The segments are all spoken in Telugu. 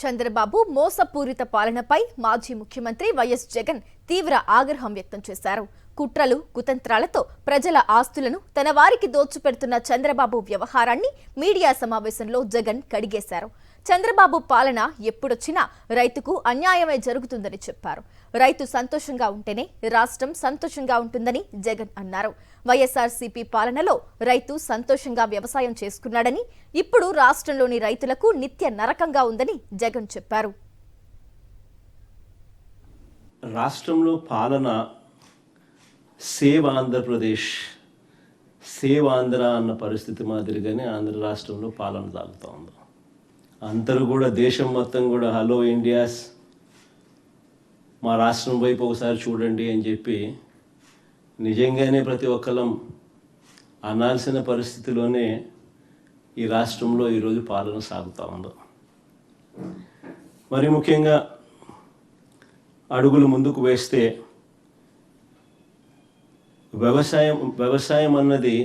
చంద్రబాబు మోసపూరిత పాలనపై మాజీ ముఖ్యమంత్రి వైఎస్ జగన్ తీవ్ర ఆగ్రహం వ్యక్తం చేశారు. కుట్రలు కుతంత్రాలతో ప్రజల ఆస్తులను తన వారికి దోచుపెడుతున్న చంద్రబాబు వ్యవహారాన్ని మీడియా సమావేశంలో జగన్ కడిగేశారు. చంద్రబాబు పాలన ఎప్పుడొచ్చినా రైతుకు అన్యాయమే జరుగుతుందని చెప్పారు. రైతు సంతోషంగా ఉంటేనే రాష్ట్రం సంతోషంగా ఉంటుందని జగన్ అన్నారు. వైఎస్ఆర్సీపీ పాలనలో రైతు సంతోషంగా వ్యవసాయం చేసుకున్నాడని, ఇప్పుడు రాష్ట్రంలోని రైతులకు నిత్య నరకంగా ఉందని జగన్ చెప్పారు. రాష్ట్రంలో పాలన సేవ్ ఆంధ్రప్రదేశ్, సేవ్ ఆంధ్ర అన్న పరిస్థితి మాదిరిగానే ఆంధ్ర రాష్ట్రంలో పాలన సాగుతూ ఉంది. అందరూ కూడా దేశం మొత్తం కూడా హలో ఇండియాస్, మా రాష్ట్రం వైపు ఒకసారి చూడండి అని చెప్పి నిజంగానే ప్రతి ఒక్కరం అనాల్సిన పరిస్థితిలోనే ఈ రాష్ట్రంలో ఈరోజు పాలన సాగుతూ ఉంది. మరి ముఖ్యంగా అడుగులు ముందుకు వేస్తే వ్యవసాయం అన్నది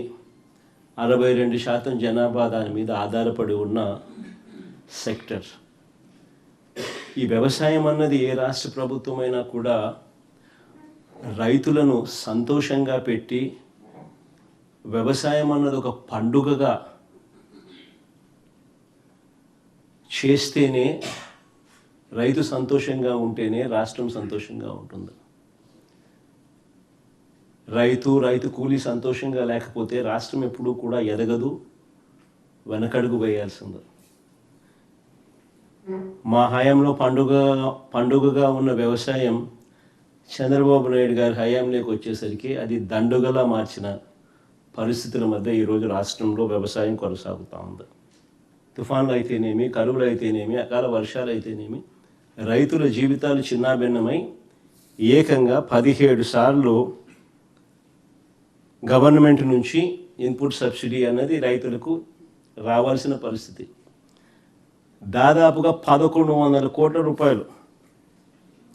62% జనాభా దాని మీద ఆధారపడి ఉన్న సెక్టర్. ఈ వ్యవసాయం అన్నది ఏ రాష్ట్ర ప్రభుత్వమైనా కూడా రైతులను సంతోషంగా పెట్టి వ్యవసాయం అన్నది ఒక పండుగగా చేస్తేనే, రైతు సంతోషంగా ఉంటేనే రాష్ట్రం సంతోషంగా ఉంటుంది. రైతు కూలీ సంతోషంగా లేకపోతే రాష్ట్రం ఎప్పుడూ కూడా ఎదగదు, వెనకడుగు వేయాల్సింది. మా హయాంలో పండుగగా ఉన్న వ్యవసాయం చంద్రబాబు నాయుడు గారి హయాంలోకి వచ్చేసరికి అది దండుగలా మార్చిన పరిస్థితుల మధ్య ఈరోజు రాష్ట్రంలో వ్యవసాయం కొనసాగుతూ ఉంది. తుఫాన్లు అయితేనేమి, కరువులు అయితేనేమి, అకాల వర్షాలు అయితేనేమి, రైతుల జీవితాలు చిన్నాభిన్నమై ఏకంగా 17 సార్లు గవర్నమెంట్ నుంచి ఇన్పుట్ సబ్సిడీ అన్నది రైతులకు రావాల్సిన పరిస్థితి. దాదాపుగా 1100 కోట్ల రూపాయలు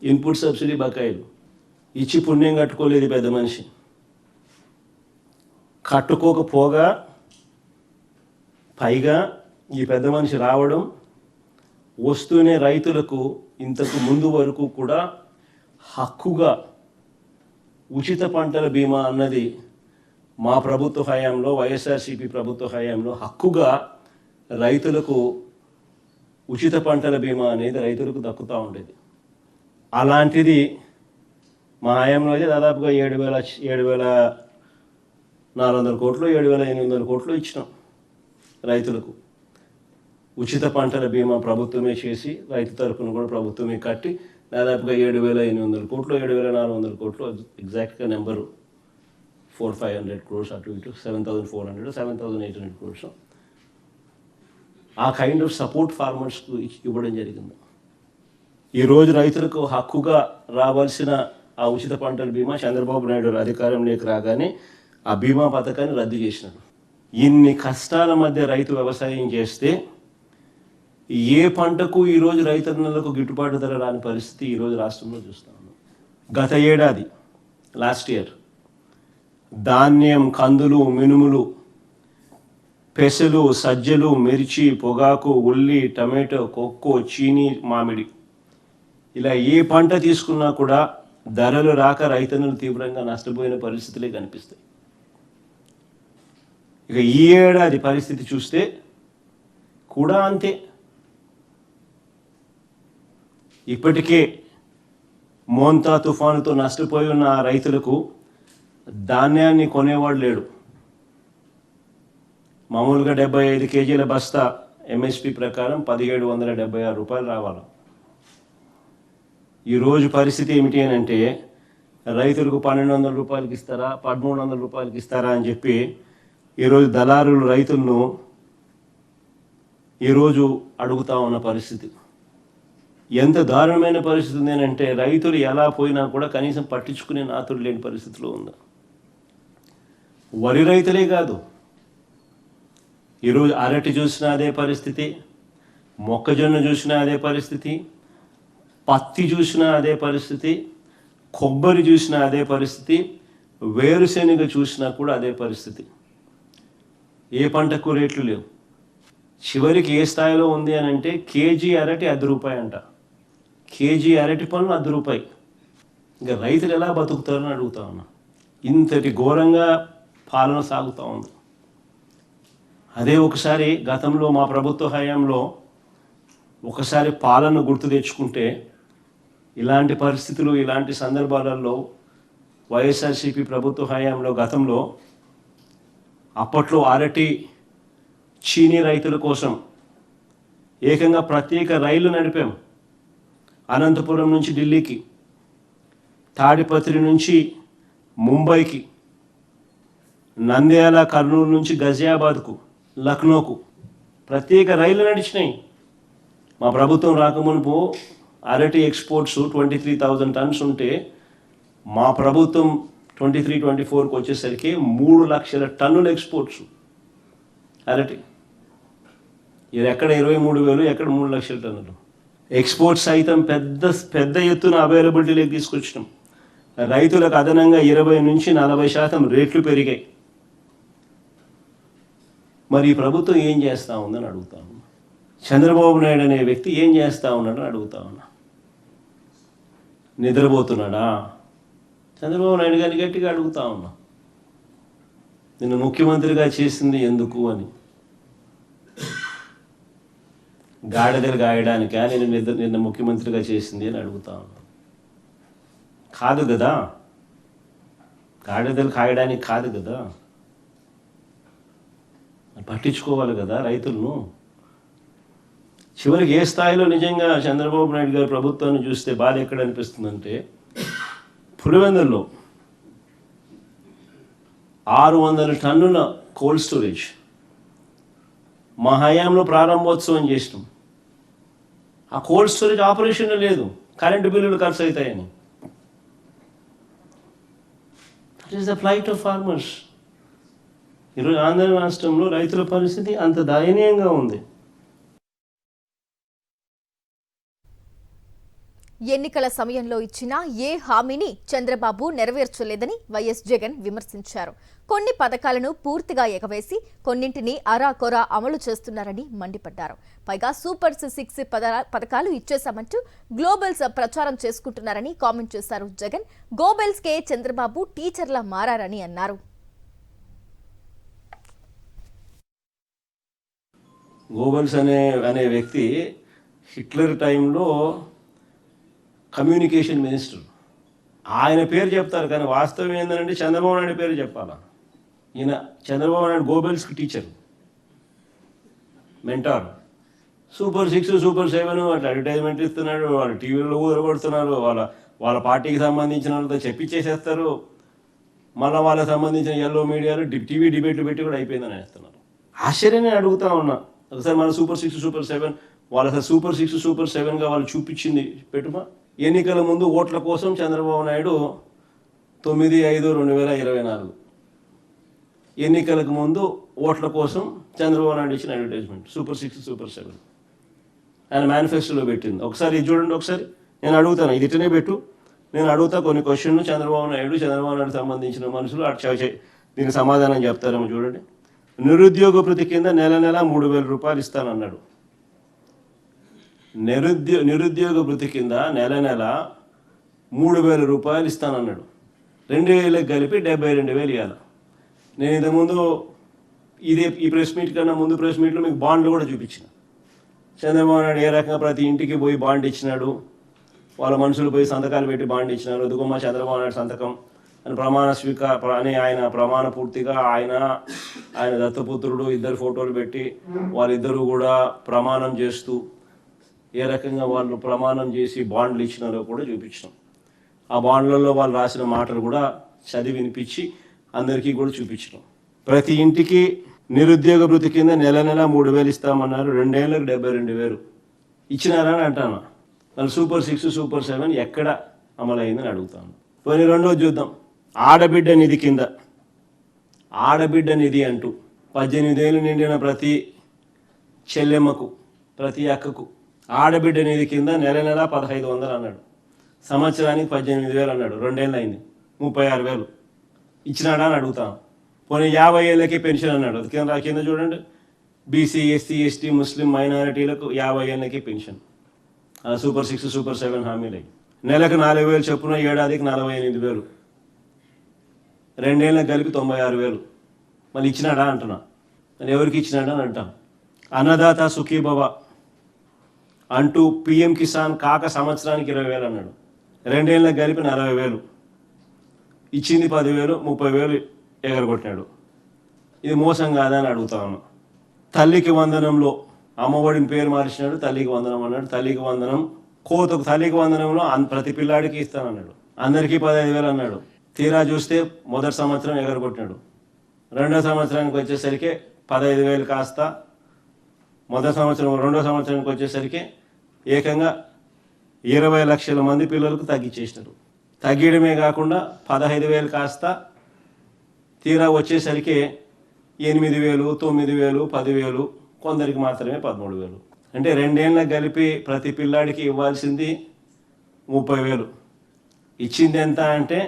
ఇన్పుట్ సబ్సిడీ బకాయిలు ఇచ్చి పుణ్యం కట్టుకోలేదు పెద్ద మనిషి. కట్టుకోకపోగా పైగా ఈ పెద్ద మనిషి రావడం, వస్తూనే రైతులకు ఇంతకు ముందు వరకు కూడా హక్కుగా ఉచిత పంటల బీమా అన్నది మా ప్రభుత్వ హయాంలో, వైఎస్ఆర్సీపీ ప్రభుత్వ హయాంలో హక్కుగా రైతులకు ఉచిత పంటల బీమా అనేది రైతులకు దక్కుతూ ఉండేది. అలాంటిది మా హయాంలో అయితే దాదాపుగా 7,400 కోట్లు, 7,800 కోట్లు ఇచ్చినాం రైతులకు. ఉచిత పంటల బీమా ప్రభుత్వమే చేసి, రైతు తరఫున కూడా ప్రభుత్వమే కట్టి దాదాపుగా 7,800 కోట్లు, 7,400 కోట్లు, ఎగ్జాక్ట్గా నెంబరు 400-500 crores అటు ఇటు, 7,400-7,800 crores ఆ కైండ్ ఆఫ్ సపోర్ట్ ఫార్మర్స్కు ఇవ్వడం జరిగింది. ఈరోజు రైతులకు హక్కుగా రావాల్సిన ఆ ఉచిత పంటల బీమా చంద్రబాబు నాయుడు అధికారంలోకి రాగానే ఆ బీమా పథకాన్ని రద్దు చేసినారు. ఇన్ని కష్టాల మధ్య రైతు వ్యవసాయం చేస్తే ఏ పంటకు ఈరోజు రైతన్నలకు గిట్టుబాటు ధర రాని పరిస్థితి ఈరోజు రాష్ట్రంలో చూస్తాము. గత ఏడాది లాస్ట్ ఇయర్ ధాన్యం, కందులు, మినుములు, పెసలు, సజ్జలు, మిర్చి, పొగాకు, ఉల్లి, టమాటో, కొక్కో, చీనీ, మామిడి, ఇలా ఏ పంట తీసుకున్నా కూడా ధరలు రాక రైతన్నులు తీవ్రంగా నష్టపోయిన పరిస్థితులే కనిపిస్తాయి. ఇక ఈ ఏడాది పరిస్థితి చూస్తే కూడా అంతే. ఇప్పటికే మోంతా తుఫానుతో నష్టపోయి ఉన్న ఆ రైతులకు ధాన్యాన్ని కొనేవాడు లేడు. మామూలుగా 75 కేజీల బస్తా ఎంఎస్పి ప్రకారం 1,776 రూపాయలు రావాలి. ఈరోజు పరిస్థితి ఏమిటి అని అంటే, రైతులకు 1,200 రూపాయలకి ఇస్తారా, 1,300 రూపాయలకి ఇస్తారా అని చెప్పి ఈరోజు దళారులు రైతులను ఈరోజు అడుగుతూ ఉన్న పరిస్థితి. ఎంత దారుణమైన పరిస్థితి ఉంది అంటే, రైతులు ఎలా పోయినా కూడా కనీసం పట్టించుకునే నాతుడు లేని పరిస్థితిలో ఉంది. వరి రైతులే కాదు, ఈరోజు అరటి చూసినా అదే పరిస్థితి, మొక్కజొన్న చూసినా అదే పరిస్థితి, పత్తి చూసినా అదే పరిస్థితి, కొబ్బరి చూసినా అదే పరిస్థితి, వేరుశెనగ చూసినా కూడా అదే పరిస్థితి. ఏ పంటకు రేట్లు లేవు. చివరికి ఏ స్థాయిలో ఉంది అని అంటే కేజీ అరటి ₹10 అంట. కేజీ అరటి పళ్ళు ₹10. ఇంకా రైతులు ఎలా బతుకుతారని అడుగుతా ఉన్నా. ఇంతటి ఘోరంగా పాలన సాగుతూ ఉంది. అదే ఒకసారి గతంలో మా ప్రభుత్వ హయాంలో ఒకసారి పాలన గుర్తు తెచ్చుకుంటే ఇలాంటి పరిస్థితులు ఇలాంటి సందర్భాలలో వైఎస్ఆర్సీపీ ప్రభుత్వ హయాంలో గతంలో అప్పట్లో అరటి చీనీ రైతుల కోసం ఏకంగా ప్రత్యేక రైలు నడిపాం. అనంతపురం నుంచి ఢిల్లీకి, తాడిపత్రి నుంచి ముంబైకి, నంద్యాల కర్నూలు నుంచి గజియాబాద్కు, లక్నోకు ప్రత్యేక రైలు నడిచినాయి. మా ప్రభుత్వం రాకమునుపు అరటి ఎక్స్పోర్ట్స్ 23,000 టన్స్ ఉంటే మా ప్రభుత్వం 23-24కి వచ్చేసరికి 3 లక్షల టన్నుల ఎక్స్పోర్ట్స్ అరటి. ఇది ఎక్కడ 23,000, ఎక్కడ 3 లక్షల టన్నులు ఎక్స్పోర్ట్స్ సైతం పెద్ద ఎత్తున అవైలబిలిటీలోకి తీసుకొచ్చినాం. రైతులకు అదనంగా 20-40% రేట్లు పెరిగాయి. మరి ఈ ప్రభుత్వం ఏం చేస్తూ ఉందని అడుగుతాను. చంద్రబాబు నాయుడు అనే వ్యక్తి ఏం చేస్తూ ఉన్నాడని అడుగుతా ఉన్నా. నిద్రపోతున్నాడా? చంద్రబాబు నాయుడు గారిని గట్టిగా అడుగుతా ఉన్నా. నిన్ను ముఖ్యమంత్రిగా చేసింది ఎందుకు అని. గాడిదలు గాయడానికా నిన్న ముఖ్యమంత్రిగా చేసింది అని అడుగుతా ఉన్నా. కాదు కదా, గాడిదలు కాయడానికి కాదు కదా. పట్టించుకోవాలి కదా రైతులను. చివరికి ఏ స్థాయిలో నిజంగా చంద్రబాబు నాయుడు గారి ప్రభుత్వాన్ని చూస్తే బాధ ఎక్కడ అనిపిస్తుందంటే, పులివెందుల్లో 600 టన్నుల కోల్డ్ స్టోరేజ్ మా హయాంలో ప్రారంభోత్సవం చేసినాం. ఆ కోల్డ్ స్టోరేజ్ ఆపరేషన్ లేదు, కరెంటు బిల్లులు ఖర్చు అవుతాయని. That is the flight of farmers. ఈరోజు ఆంధ్ర రాష్ట్రంలో రైతుల పరిస్థితి అంత దయనీయంగా ఉంది. ఎన్నికల సమయంలో ఇచ్చిన ఏ హామీని చంద్రబాబు నెరవేర్చలేదని వైఎస్ జగన్ విమర్శించారు. కొన్ని పథకాలను పూర్తిగా ఎగవేసి కొన్నింటిని అరాకొరా అమలు చేస్తున్నారని మండిపడ్డారు. పైగా సూపర్ 6 పథకాలు ఇచ్చేశామంటూ గ్లోబల్స్ ప్రచారం చేసుకుంటున్నారని కామెంట్ చేశారు జగన్. గోబెల్స్కే చంద్రబాబు టీచర్లా మారారని అన్నారు. గోబెల్స్ అనే వ్యక్తి హిట్లర్ టైంలో కమ్యూనికేషన్ మినిస్టర్. ఆయన పేరు చెప్తారు కానీ వాస్తవం ఏంటంటే చంద్రబాబు నాయుడు పేరు చెప్పాలా. ఈయన చంద్రబాబు నాయుడు గోబెల్స్కి టీచర్, మెంటార్. సూపర్ 6, సూపర్ 7 అట్లా అడ్వర్టైజ్మెంట్ ఇస్తున్నాడు. వాళ్ళు టీవీలో ఊరగొడుతున్నారు. వాళ్ళ పార్టీకి సంబంధించిన వాళ్ళతో చెప్పించేసేస్తారు. మళ్ళీ వాళ్ళకి సంబంధించిన ఎల్లో మీడియాలో టీవీ డిబేట్లు పెట్టి కూడా అయిపోయిందని వేస్తున్నారు. ఆశ్చర్యాన్ని అడుగుతా ఉన్నా. ఒకసారి మన సూపర్ 6, సూపర్ 7 వాళ్ళ సూపర్ 6, సూపర్ 7గా వాళ్ళు చూపించింది పెట్టుమా. ఎన్నికల ముందు ఓట్ల కోసం చంద్రబాబు నాయుడు 9/5/2024 ఎన్నికలకు ముందు ఓట్ల కోసం చంద్రబాబు నాయుడు ఇచ్చిన అడ్వర్టైజ్మెంట్ సూపర్ 6, సూపర్ 7 ఆయన మేనిఫెస్టోలో పెట్టింది. ఒకసారి ఇది చూడండి. ఒకసారి నేను అడుగుతాను, ఇది ఇటనే పెట్టు. నేను అడుగుతా కొన్ని క్వశ్చన్లు. చంద్రబాబు నాయుడు సంబంధించిన మనుషులు దీనికి సమాధానం చెప్తారేమో చూడండి. నిరుద్యోగ భృతి కింద నెల 3,000 రూపాయలు ఇస్తానన్నాడు. నిరుద్యోగ భృతి కింద నెల 3,000 రూపాయలు ఇస్తానన్నాడు. 2,000కి కలిపి 72,000 ఇవ్వాలి. నేను ఇంతకుముందు ఈ ప్రెస్ మీట్ కన్నా ముందు ప్రెస్ మీట్లో మీకు బాండ్లు కూడా చూపించిన. చంద్రబాబు నాయుడు ఏ రకంగా ప్రతి ఇంటికి పోయి బాండ్ ఇచ్చినాడు, వాళ్ళ మనుషులు పోయి సంతకాలు పెట్టి బాండ్ ఇచ్చినారు. ఎదుగుమా చంద్రబాబు నాయుడు సంతకం అని ఆయన ప్రమాణ పూర్తిగా ఆయన దత్తపుత్రుడు 2 ఫోటోలు పెట్టి వాళ్ళిద్దరూ కూడా ప్రమాణం చేస్తూ ఏ రకంగా వాళ్ళు ప్రమాణం చేసి బాండ్లు ఇచ్చినారో కూడా చూపించినాం. ఆ బాండ్లలో వాళ్ళు రాసిన మాటలు కూడా చదివి వినిపించి అందరికీ కూడా చూపించినాం. ప్రతి ఇంటికి నిరుద్యోగ భృతి కింద నెల 3,000 ఇస్తామన్నారు. 2 ఏళ్ళకి 72,000 ఇచ్చినారా అని అంటాను. వాళ్ళు సూపర్ 6, సూపర్ 7 ఎక్కడ అమలైందని అడుగుతాను. పోనీ రెండోది చూద్దాం. ఆడబిడ్డ నిధి కింద, ఆడబిడ్డ నిధి అంటూ 18 ఏళ్ళు నిండిన ప్రతి చెల్లెమ్మకు, ప్రతి అక్కకు ఆడబిడ్డ నిధి కింద నెల 1,500 అన్నాడు. సంవత్సరానికి 18,000 అన్నాడు. 2 ఏళ్ళు అయింది, 36,000 ఇచ్చినాడా అని అడుగుతాను. పోనీ 50 ఏళ్ళకి పెన్షన్ అన్నాడు. కింద చూడండి, బీసీ, ఎస్సీ, ఎస్టీ, ముస్లిం మైనారిటీలకు 50 ఏళ్ళకి పెన్షన్. సూపర్ 6, సూపర్ 7 హామీలు. నెలకు 4,000 చొప్పున, ఏడాదికి 48,000. 2 ఏళ్ళకి కలిపి 96,000. మళ్ళీ ఇచ్చినాడా అంటున్నా. మరి ఎవరికి ఇచ్చినాడా అని అంటాం. అన్నదాత సుఖీభవ అంటూ పిఎం కిసాన్ కాక సంవత్సరానికి 20,000 అన్నాడు. 2 ఏళ్ళకి కలిపి 40,000. ఇచ్చింది 10,000, 30,000 ఎగరగొట్టినాడు. ఇది మోసం కాదా అని అడుగుతా ఉన్నాం. తల్లికి వందనంలో అమ్మఒడిని పేరు మార్చినాడు, తల్లికి వందనం అన్నాడు. తల్లికి వందనం కోతకు తల్లికి వందనంలో ప్రతి పిల్లాడికి ఇస్తానన్నాడు. అందరికీ 15,000 అన్నాడు. తీరా చూస్తే మొదటి సంవత్సరం ఎగరగొట్టినాడు. రెండో సంవత్సరానికి వచ్చేసరికి 15,000 కాస్త రెండో సంవత్సరానికి వచ్చేసరికి ఏకంగా 20 లక్షల మంది పిల్లలకు తగ్గించేసినారు. తగ్గడమే కాకుండా 15,000 కాస్త తీరా వచ్చేసరికి 8,000, 9,000, 10,000, కొందరికి మాత్రమే 13,000. అంటే 2 ఏళ్ళకి కలిపి ప్రతి పిల్లాడికి ఇవ్వాల్సింది 30,000. ఇచ్చింది ఎంత అంటే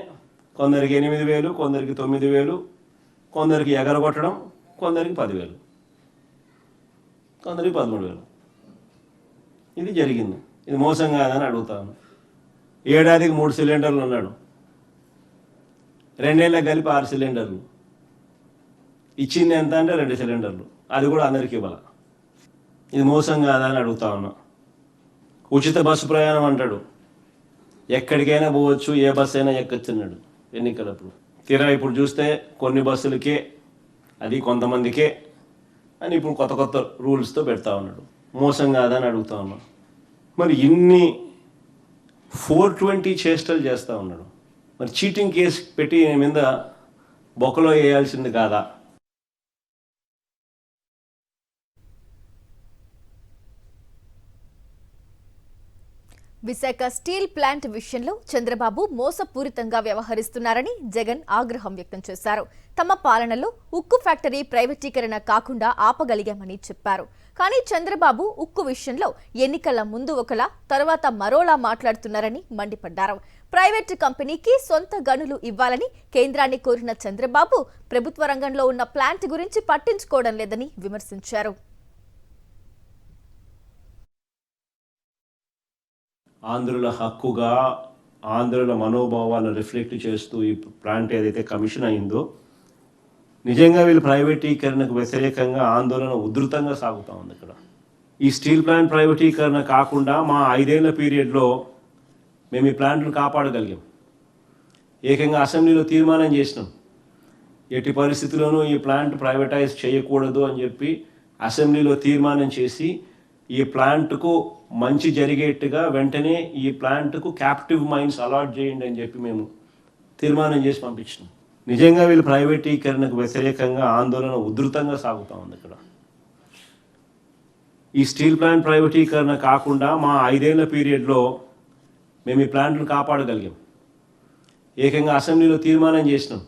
కొందరికి 8,000, కొందరికి 9,000, కొందరికి ఎగరగొట్టడం, కొందరికి 10,000, కొందరికి 13,000. ఇది జరిగింది. ఇది మోసం కాదని అడుగుతాను. ఏడాదికి 3 సిలిండర్లు అన్నాడు. 2 ఏళ్ళకి కలిపి 6 సిలిండర్లు. ఇచ్చింది ఎంత అంటే 2 సిలిండర్లు. అది కూడా అందరికీ ఇవ్వాలి. ఇది మోసం కాదని అడుగుతా ఉన్నా. ఉచిత బస్సు ప్రయాణం అంటాడు. ఎక్కడికైనా పోవచ్చు, ఏ బస్సు అయినా ఎక్కొచ్చున్నాడు ఎన్నికలప్పుడు. తీరా ఇప్పుడు చూస్తే కొన్ని బస్సులకే, అది కొంతమందికే అని ఇప్పుడు కొత్త కొత్త రూల్స్తో పెడతా ఉన్నాడు. మోసం కాదని అడుగుతా ఉన్నా. మరి ఇన్ని 420 చేష్టలు చేస్తూ ఉన్నాడు. మరి చీటింగ్ కేసు పెట్టి మీద బొక్కలో వేయాల్సింది కాదా? విశాఖ స్టీల్ ప్లాంట్ విషయంలో చంద్రబాబు మోసపూరితంగా వ్యవహరిస్తున్నారని జగన్ ఆగ్రహం వ్యక్తం చేశారు. తమ పాలనలో ఉక్కు ఫ్యాక్టరీ ప్రైవేటీకరణ కాకుండా ఆపగలిగామని చెప్పారు. కానీ చంద్రబాబు ఉక్కు విషయంలో ఎన్నికల ముందు ఒకలా, తర్వాత మరోలా మాట్లాడుతున్నారని మండిపడ్డారు. ప్రైవేటు కంపెనీకి సొంత గనులు ఇవ్వాలని కేంద్రాన్ని కోరిన చంద్రబాబు ప్రభుత్వ రంగంలో ఉన్న ప్లాంట్ గురించి పట్టించుకోవడం లేదని విమర్శించారు. ఆంధ్రుల హక్కుగా, ఆంధ్రుల మనోభావాలను రిఫ్లెక్ట్ చేస్తూ ఈ ప్లాంట్ ఏదైతే కమిషన్ అయిందో, నిజంగా వీళ్ళు ప్రైవేటీకరణకు వ్యతిరేకంగా ఆందోళన ఉధృతంగా సాగుతూ ఉంది. ఇక్కడ ఈ స్టీల్ ప్లాంట్ ప్రైవేటీకరణ కాకుండా మా 5 ఏళ్ల పీరియడ్లో మేము ఈ ప్లాంట్ను కాపాడగలిగాం. ఏకంగా అసెంబ్లీలో తీర్మానం చేసినాం. ఎట్టి పరిస్థితుల్లోనూ ఈ ప్లాంట్ ప్రైవేటైజ్ చేయకూడదు అని చెప్పి అసెంబ్లీలో తీర్మానం చేసి ఈ ప్లాంట్కు మంచి జరిగేట్టుగా వెంటనే ఈ ప్లాంట్కు క్యాప్టివ్ మైన్స్ అలాట్ చేయండి అని చెప్పి మేము తీర్మానం చేసి పంపించినాం. నిజంగా వీళ్ళు ప్రైవేటీకరణకు వ్యతిరేకంగా ఆందోళన ఉధృతంగా సాగుతూ ఉంది. ఇక్కడ ఈ స్టీల్ ప్లాంట్ ప్రైవేటీకరణ కాకుండా మా 5 ఏళ్ల పీరియడ్లో మేము ఈ ప్లాంట్ను కాపాడగలిగాం. ఏకంగా అసెంబ్లీలో తీర్మానం చేసినాం.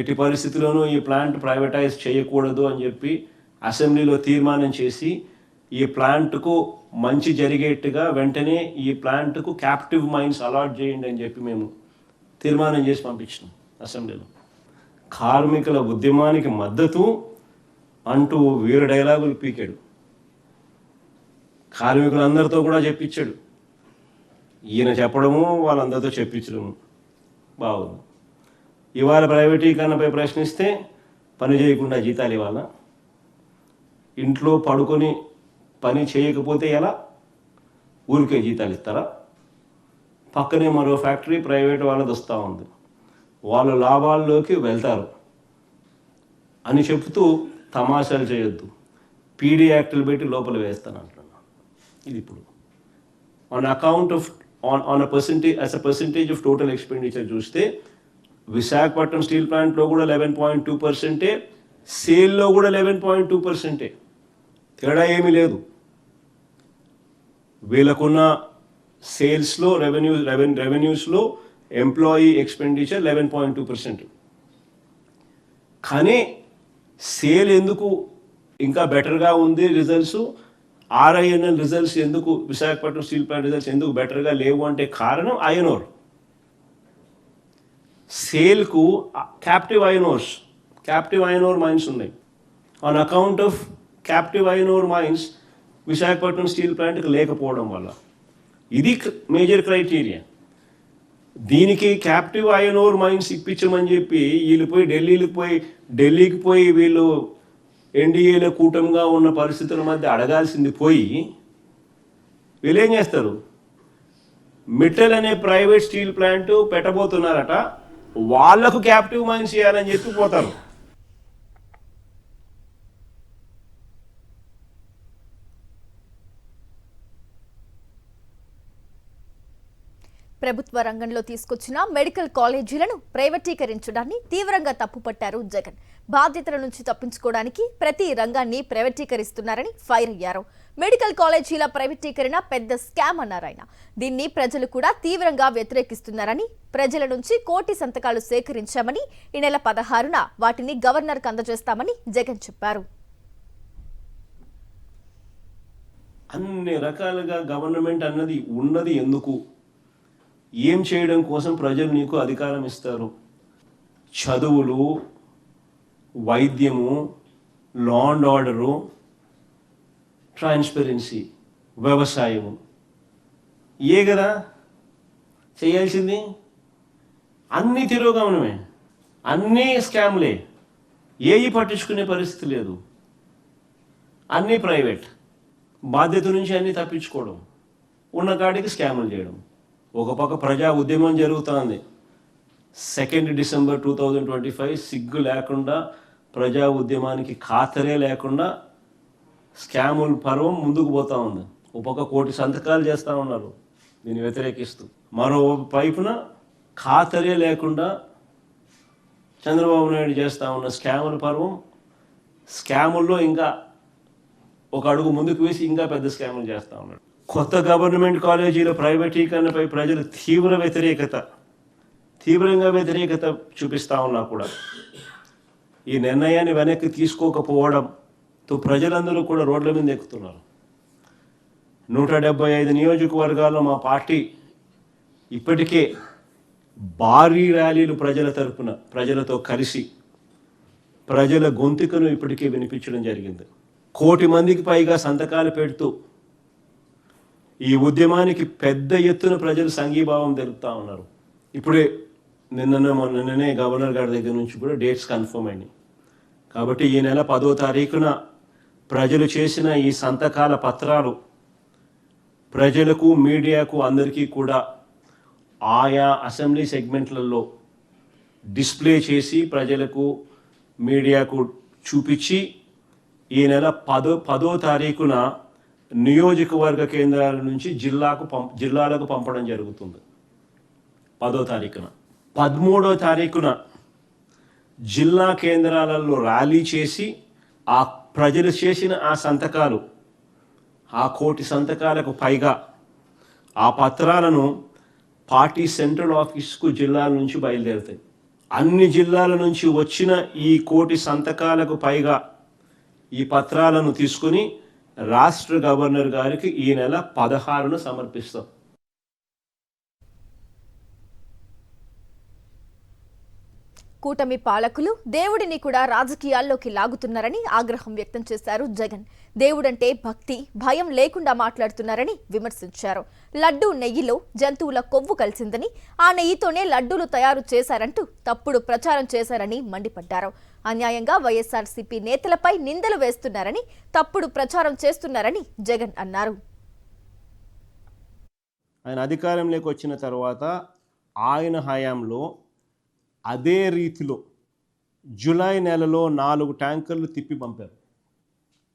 ఎట్టి పరిస్థితుల్లోనూ ఈ ప్లాంట్ ప్రైవేటైజ్ చేయకూడదు అని చెప్పి అసెంబ్లీలో తీర్మానం చేసి ఈ ప్లాంట్కు మంచి జరిగేట్టుగా వెంటనే ఈ ప్లాంట్కు క్యాప్టివ్ మైన్స్ అలాట్ చేయండి అని చెప్పి మేము తీర్మానం చేసి పంపించినాం అసెంబ్లీలో. కార్మికుల ఉద్యమానికి మద్దతు అంటూ వీరు డైలాగులు పీకాడు. కార్మికులందరితో కూడా చెప్పించాడు. ఈయన చెప్పడము, వాళ్ళందరితో చెప్పించడము బాగుంది. ఇవాళ ప్రైవేటీకరణపై ప్రశ్నిస్తే పని చేయకుండా జీతాలు ఇవ్వాలా? ఇంట్లో పడుకొని పని చేయకపోతే ఎలా? ఊరికే జీతాలు ఇస్తారా? పక్కనే మరో ఫ్యాక్టరీ ప్రైవేట్ వాళ్ళది వస్తూ ఉంది, వాళ్ళు లాభాల్లోకి వెళ్తారు అని చెప్తూ తమాషాలు చేయొద్దు. పీడీ యాక్టులు పెట్టి లోపల వేస్తాను అంటున్నా. ఇది ఇప్పుడు on account of on a percentage of total expenditure చూస్తే విశాఖపట్నం స్టీల్ ప్లాంట్లో కూడా 11.2%, సేల్లో కూడా 11.2%. తేడా ఏమీ లేదు. వీళ్ళకున్న సేల్స్లో రెవెన్యూస్లో ఎంప్లాయీ ఎక్స్పెండిచర్ 11.2%. కానీ సేల్ ఎందుకు ఇంకా బెటర్గా ఉంది రిజల్ట్స్, ఆర్ఐఎన్ఎల్ రిజల్ట్స్ ఎందుకు, విశాఖపట్నం స్టీల్ ప్లాంట్ రిజల్ట్స్ ఎందుకు బెటర్గా లేవు అంటే కారణం ఐరన్ ఓర్. సేల్కు క్యాప్టివ్ ఐరన్ ఓర్ మైన్స్ ఉన్నాయి. On account of captive iron ore mines Visakhapatnam steel ప్లాంట్కి లేకపోవడం వల్ల. ఇది మేజర్ క్రైటీరియా. దీనికి క్యాప్టివ్ ఐరన్ ఓర్ మైన్స్ ఇప్పించమని చెప్పి వీళ్ళు పోయి ఢిల్లీకి పోయి వీళ్ళు ఎన్డీఏలో కూటమిగా ఉన్న పరిస్థితుల మధ్య అడగాల్సింది పోయి వీళ్ళు ఏం చేస్తారు, మిట్టల్ అనే ప్రైవేట్ స్టీల్ ప్లాంట్ పెట్టబోతున్నారట, వాళ్లకు క్యాప్టివ్ మైన్స్ చేయాలని చెప్పి పోతారు. ప్రభుత్వ రంగంలో తీసుకొచ్చిన మెడికల్ కాలేజీలను ప్రైవేటీకరించడాన్ని తీవ్రంగా తప్పుపట్టారు జగన్. బాధ్యతల నుంచి తప్పించుకోవడానికి ప్రతి రంగాన్ని ప్రైవేటీకరిస్తున్నారని ఫైర్ అయ్యారు. మెడికల్ కాలేజీల ప్రైవేటీకరణ పెద్ద స్కామ్ అన్నారు ఆయన. దీన్ని ప్రజలు కూడా తీవ్రంగా వ్యతిరేకిస్తున్నారని, ప్రజల నుంచి 1 కోటి సంతకాలు సేకరించామని, ఈ నెల 16న వాటిని గవర్నర్కు అందజేస్తామని జగన్ చెప్పారు. అన్ని రకాలుగా గవర్నమెంట్ అన్నది ఉన్నది ఎందుకు, ఏం చేయడం కోసం ప్రజలు నీకు అధికారం ఇస్తారు? చదువులు, వైద్యము, లా అండ్ ఆర్డరు, ట్రాన్స్పరెన్సీ, వ్యవసాయము, ఏ కదా చేయాల్సింది? అన్నీ తిరోగమనమే, అన్నీ స్కామ్లే, ఏవి పట్టించుకునే పరిస్థితి లేదు, అన్నీ ప్రైవేట్. బాధ్యత నుంచి అన్నీ తప్పించుకోవడం, ఉన్న కాడికి స్కాములు చేయడం. ఒక పక్క ప్రజా ఉద్యమం జరుగుతోంది. 2 డిసెంబర్ 2025 సిగ్గు లేకుండా, ప్రజా ఉద్యమానికి ఖాతరే లేకుండా స్కాముల పర్వం ముందుకు పోతూ ఉంది. ఒక పక్క 1 కోటి సంతకాలు చేస్తూ ఉన్నారు దీన్ని వ్యతిరేకిస్తూ, మరో వైపున ఖాతరే లేకుండా చంద్రబాబు నాయుడు చేస్తూ ఉన్న స్కాముల పర్వం, స్కాముల్లో ఇంకా ఒక అడుగు ముందుకు వేసి ఇంకా పెద్ద స్కాములు చేస్తూ ఉన్నాడు. కొత్త గవర్నమెంట్ కాలేజీల ప్రైవేటీకరణపై ప్రజలు తీవ్రంగా వ్యతిరేకత చూపిస్తూ ఉన్నా కూడా ఈ నిర్ణయాన్ని వెనక్కి తీసుకోకపోవడంతో ప్రజలందరూ కూడా రోడ్ల మీద ఎక్కుతున్నారు. 175 నియోజకవర్గాల్లో మా పార్టీ ఇప్పటికే భారీ ర్యాలీలు ప్రజల తరపున, ప్రజలతో కలిసి ప్రజల గొంతుకను ఇప్పటికే వినిపించడం జరిగింది. 1 కోటి మందికి పైగా సంతకాలు పెడుతూ ఈ ఉద్యమానికి పెద్ద ఎత్తున ప్రజలు సంఘీభావం తెలుపుతూ ఉన్నారు. ఇప్పుడే నిన్ననే గవర్నర్ గారి దగ్గర నుంచి కూడా డేట్స్ కన్ఫర్మ్ అయినాయి. కాబట్టి ఈ నెల 10వ తారీఖున ప్రజలు చేసిన ఈ సంతకాల పత్రాలు ప్రజలకు, మీడియాకు, అందరికీ కూడా ఆయా అసెంబ్లీ సెగ్మెంట్లలో డిస్ప్లే చేసి ప్రజలకు, మీడియాకు చూపించి ఈ నెల 10వ తారీఖున నియోజకవర్గ కేంద్రాల నుంచి జిల్లాలకు పంపడం జరుగుతుంది. 10వ తారీఖున 13వ తారీఖున జిల్లా కేంద్రాలలో ర్యాలీ చేసి ఆ ప్రజలు చేసిన ఆ సంతకాలు, ఆ 1 కోటి సంతకాలకు పైగా ఆ పత్రాలను పార్టీ సెంట్రల్ ఆఫీస్కు జిల్లాల నుంచి బయలుదేరుతాయి. అన్ని జిల్లాల నుంచి వచ్చిన ఈ 1 కోటి సంతకాలకు పైగా ఈ పత్రాలను తీసుకుని రాష్ట్ర గవర్నర్ గారికి ఈ నెల 16న సమర్పిస్తాం. కూటమి పాలకులు దేవుడిని కూడా రాజకీయాల్లోకి లాగుతున్నారని ఆగ్రహం వ్యక్తం చేశారు జగన్. దేవుడంటే భక్తి, భయం లేకుండా మాట్లాడుతున్నారని విమర్శించారు. లడ్డూ నెయ్యిలో జంతువుల కొవ్వు కలిసిందని, ఆ నెయ్యితోనే లడ్డూలు తయారు చేశారంటూ తప్పుడు ప్రచారం చేశారని మండిపడ్డారు. అన్యాయంగా వైఎస్ఆర్సీపీ నేతలపై నిందలు వేస్తున్నారని, తప్పుడు ప్రచారం చేస్తున్నారని జగన్ అన్నారు. ఆయన అధికారంలోకి వచ్చిన తర్వాత ఆయన హయాంలో అదే రీతిలో జూలై నెలలో 4 ట్యాంకర్లు తిప్పి పంపారు.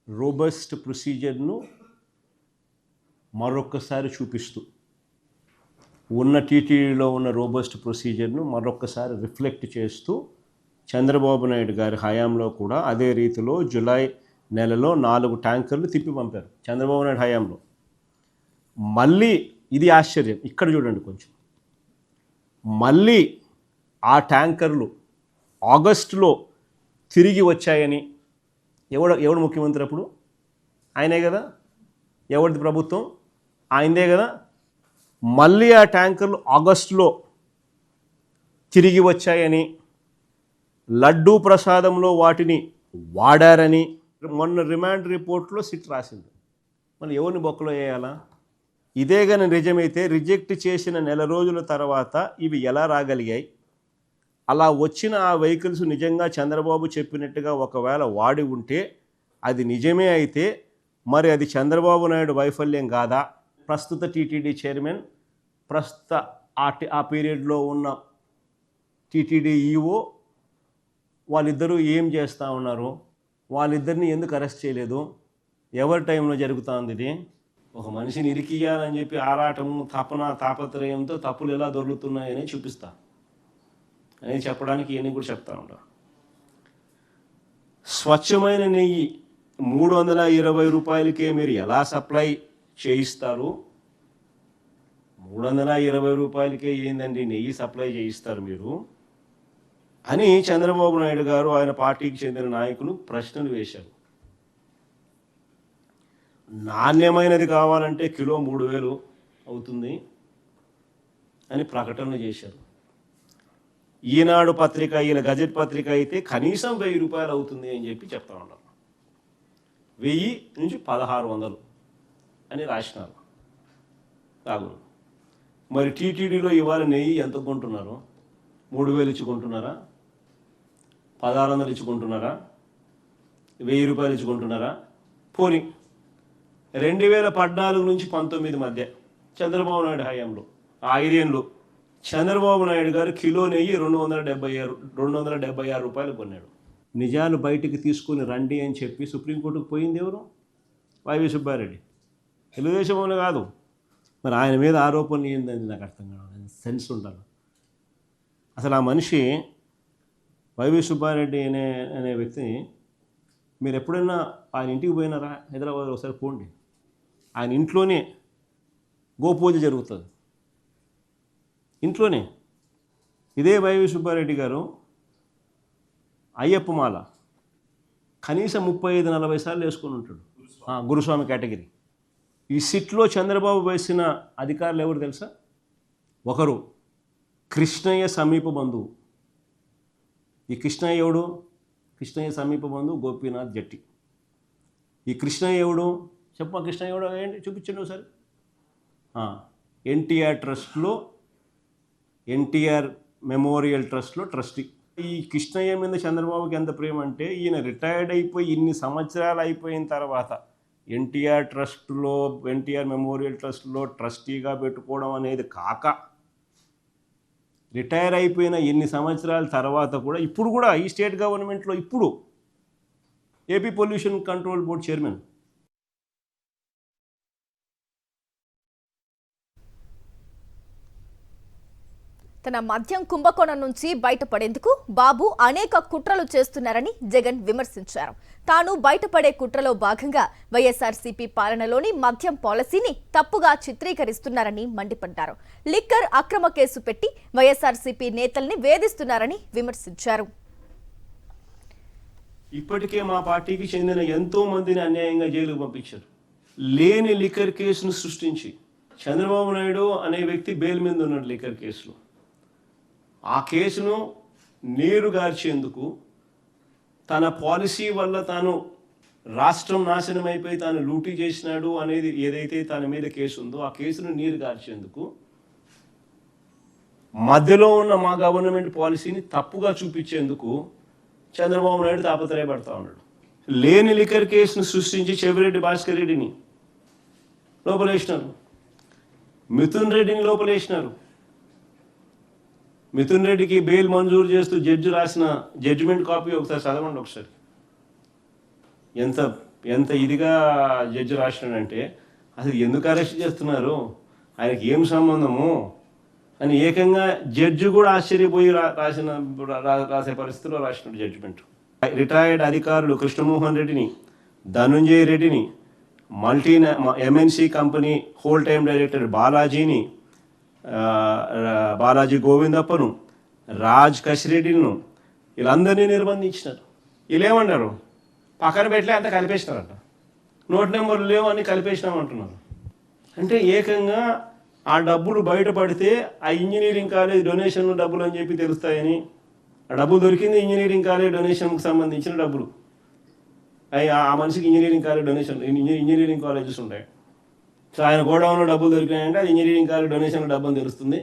రోబస్ట్ ప్రొసీజర్ను మరొక్కసారి చూపిస్తూ, ఉన్న టీటీడీలో ఉన్న రోబస్ట్ ప్రొసీజర్ను మరొక్కసారి రిఫ్లెక్ట్ చేస్తూ చంద్రబాబు నాయుడు గారి హయాంలో కూడా అదే రీతిలో జూలై నెలలో 4 ట్యాంకర్లు తిప్పి పంపారు చంద్రబాబు నాయుడు హయాంలో. మళ్ళీ ఇది ఆశ్చర్యం, ఇక్కడ చూడండి కొంచెం, మళ్ళీ ఆ ట్యాంకర్లు ఆగస్టులో తిరిగి వచ్చాయని, ఎవడు ముఖ్యమంత్రి అప్పుడు? ఆయనే కదా. ఎవరిది ప్రభుత్వం? ఆయనదే కదా. మళ్ళీ ఆ ట్యాంకర్లు ఆగస్టులో తిరిగి వచ్చాయని, లడ్డూ ప్రసాదంలో వాటిని వాడారని, మొన్న రిమాండ్ రిపోర్ట్లో సిట్ రాసింది. మళ్ళీ ఎవరిని బొక్కలో వేయాలా? ఇదే కానీ నిజమైతే రిజెక్ట్ చేసిన నెల రోజుల తర్వాత ఇవి ఎలా రాగలిగాయి? అలా వచ్చిన ఆ వెహికల్స్ నిజంగా చంద్రబాబు చెప్పినట్టుగా ఒకవేళ వాడి ఉంటే అది నిజమే అయితే మరి అది చంద్రబాబు నాయుడు వైఫల్యం కాదా? ప్రస్తుత టీటీడీ చైర్మన్, ప్రస్తుత ఆ పీరియడ్లో ఉన్న టీటీడీ ఈఓ వాళ్ళిద్దరూ ఏం చేస్తూ ఉన్నారు? వాళ్ళిద్దరిని ఎందుకు అరెస్ట్ చేయలేదు? ఎవరి టైంలో జరుగుతూ ఉంది ఇది? ఒక మనిషిని ఇరికియాలని చెప్పి ఆరాటము, తాపత్రయంతో తప్పులు ఎలా దొరుకుతున్నాయని చూపిస్తా అనేది చెప్పడానికి ఇవన్నీ కూడా చెప్తా ఉంటా. స్వచ్ఛమైన నెయ్యి 320 రూపాయలకే మీరు ఎలా సప్లై చేయిస్తారు? 320 రూపాయలకే ఏందండి నెయ్యి సప్లై చేయిస్తారు మీరు అని చంద్రబాబు నాయుడు గారు ఆయన పార్టీకి చెందిన నాయకులు ప్రశ్నలు వేశారు. నాణ్యమైనది కావాలంటే కిలో 3,000 అవుతుంది అని ప్రకటనలు చేశారు. ఈనాడు పత్రిక, ఈయన గజెట్ పత్రిక అయితే కనీసం 1,000 రూపాయలు అవుతుంది అని చెప్పి చెప్తా ఉన్నారు. 1000 నుంచి 1,600 అని రాసినారు కాదు. మరి టీటీడీలో ఇవాళ నెయ్యి ఎంత కొంటున్నారు? 3,000 ఇచ్చుకుంటున్నారా? 1,600 ఇచ్చుకుంటున్నారా? 1,000 రూపాయలు ఇచ్చుకుంటున్నారా? పోనీ 2014 నుంచి 19 మధ్య చంద్రబాబు నాయుడు హయాంలో, ఆ ఐదేళ్ళు చంద్రబాబు నాయుడు గారు కిలో నెయ్యి 276 రూపాయలు కొన్నాడు. నిజాలు బయటికి తీసుకుని రండి అని చెప్పి సుప్రీంకోర్టుకు పోయింది ఎవరు? వైవి సుబ్బారెడ్డి. తెలుగుదేశంలో కాదు. మరి ఆయన మీద ఆరోపణలు ఏందని నాకు అర్థం కాదు. సెన్స్ ఉండాలి. అసలు ఆ మనిషి వైవి సుబ్బారెడ్డి అనే వ్యక్తిని మీరు ఎప్పుడైనా ఆయన ఇంటికి పోయినారా? హైదరాబాద్ ఒకసారి పోండి. ఆయన ఇంట్లోనే గోపూజ జరుగుతుంది. ఇంట్లోనే ఇదే వైవి సుబ్బారెడ్డి గారు అయ్యప్ప మాల కనీసం 35-40 సార్లు వేసుకొని ఉంటాడు. గురుస్వామి కేటగిరీ. ఈ సిట్లో చంద్రబాబు వేసిన అధికారులు ఎవరు తెలుసా? ఒకరు కృష్ణయ్య సమీప బంధువు. ఈ కృష్ణయ్య ఎవడు? కృష్ణయ్య సమీప బంధువు గోపీనాథ్ జట్టి. ఈ కృష్ణయ్య ఎవడు? చెప్పా, కృష్ణయ్య ఎవడు ఏంటి చూపించండి ఒకసారి. ఎన్టీఆర్ ట్రస్ట్లో, ఎన్టీఆర్ మెమోరియల్ ట్రస్ట్లో ట్రస్టీ. ఈ కృష్ణయ్య మీద చంద్రబాబుకి ఎంత ప్రేమ అంటే ఈయన రిటైర్డ్ అయిపోయి ఇన్ని సంవత్సరాలు అయిపోయిన తర్వాత ఎన్టీఆర్ ట్రస్ట్లో, ఎన్టీఆర్ మెమోరియల్ ట్రస్ట్లో ట్రస్టీగా పెట్టుకోవడం అనేది కాక రిటైర్ అయిపోయిన ఎన్ని సంవత్సరాల తర్వాత కూడా ఇప్పుడు కూడా ఈ స్టేట్ గవర్నమెంట్లో ఇప్పుడు AP pollution control board chairman. తన మద్యం కుంభకోణం నుంచి బయటపడేందుకు బాబు అనేక కుట్రలు చేస్తున్నారని జగన్ విమర్శించారు. తాను బయటపడే కుట్రలో భాగంగా వైఎస్ఆర్సీపీ పాలనలోని మద్యం పాలసీని తప్పుగా చిత్రీకరిస్తున్నారని మండిపడ్డారు. లిక్కర్ అక్రమ కేసు పెట్టి వైఎస్ఆర్సీపీ నేతల్ని వేధిస్తున్నారని విమర్శించారు. ఇప్పటికే మా పార్టీకి చెందిన ఎంతో మందిని అన్యాయంగా జైలుకు పంపించారు. లేని లిక్కర్ కేసును సృష్టించి చంద్రబాబు నాయుడు అనే వ్యక్తి బెయిల్ మీద ఉన్నాడు లిక్కర్ కేసులో. ఆ కేసును నీరు గార్చేందుకు తన పాలసీ వల్ల తాను రాష్ట్రం నాశనం అయిపోయి తాను లూటీ చేసినాడు అనేది ఏదైతే తన మీద కేసు ఉందో ఆ కేసును నీరు గార్చేందుకు మధ్యలో ఉన్న మా గవర్నమెంట్ పాలసీని తప్పుగా చూపించేందుకు చంద్రబాబు నాయుడు తాపత్రయపడతా ఉన్నాడు. లేని లిక్కర్ కేసును సృష్టించి చెవిరెడ్డి భాస్కర్ రెడ్డిని లోపలేసినారు, మిథున్ రెడ్డిని లోపలేసినారు. మిథున్ రెడ్డికి బెయిల్ మంజూరు చేస్తూ జడ్జి రాసిన జడ్జిమెంట్ కాపీ ఒకసారి చదవండి. ఒకసారి ఎంత ఇదిగా జడ్జి రాసినాడంటే అసలు ఎందుకు అరెస్ట్ చేస్తున్నారు, ఆయనకి ఏం సంబంధము అని ఏకంగా జడ్జి కూడా ఆశ్చర్యపోయి రాసే పరిస్థితిలో రాసినాడు జడ్జిమెంట్. రిటైర్డ్ అధికారులు కృష్ణమోహన్ రెడ్డిని, ధనుంజయ రెడ్డిని, multi MNC company whole time director Balaji గోవిందప్పను, రాజ్ కసిరెడ్డిను వీళ్ళందరినీ నిర్బంధించినారు. వీళ్ళేమన్నారు? పక్కన పెట్టలే అంతా కలిపేసినారంట. నోట్ నెంబర్లు లేవు అని కలిపేసినామంటున్నారు. అంటే ఏకంగా ఆ డబ్బులు బయటపడితే ఆ ఇంజనీరింగ్ కాలేజ్ డొనేషన్ డబ్బులు అని చెప్పి తెలుస్తాయని, ఆ డబ్బులు దొరికింది ఇంజనీరింగ్ కాలేజ్ డొనేషన్కి సంబంధించిన డబ్బులు. ఆ మనిషికి engineering college donation engineering colleges ఉంటాయి. సో ఆయన గోడౌన్లో డబ్బులు దొరికినాయంటే అది ఇంజనీరింగ్ కాలేజ్ డొనేషన్లో డబ్బు అని తెలుస్తుంది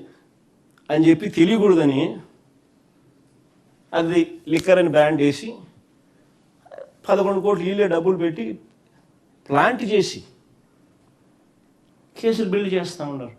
అని చెప్పి తెలియకూడదని అది లిక్కర్ అని బ్రాండ్ వేసి 11 కోట్లు వీళ్ళే డబ్బులు పెట్టి ప్లాంట్ చేసి కేసులు బిల్డ్ చేస్తూ ఉన్నారు.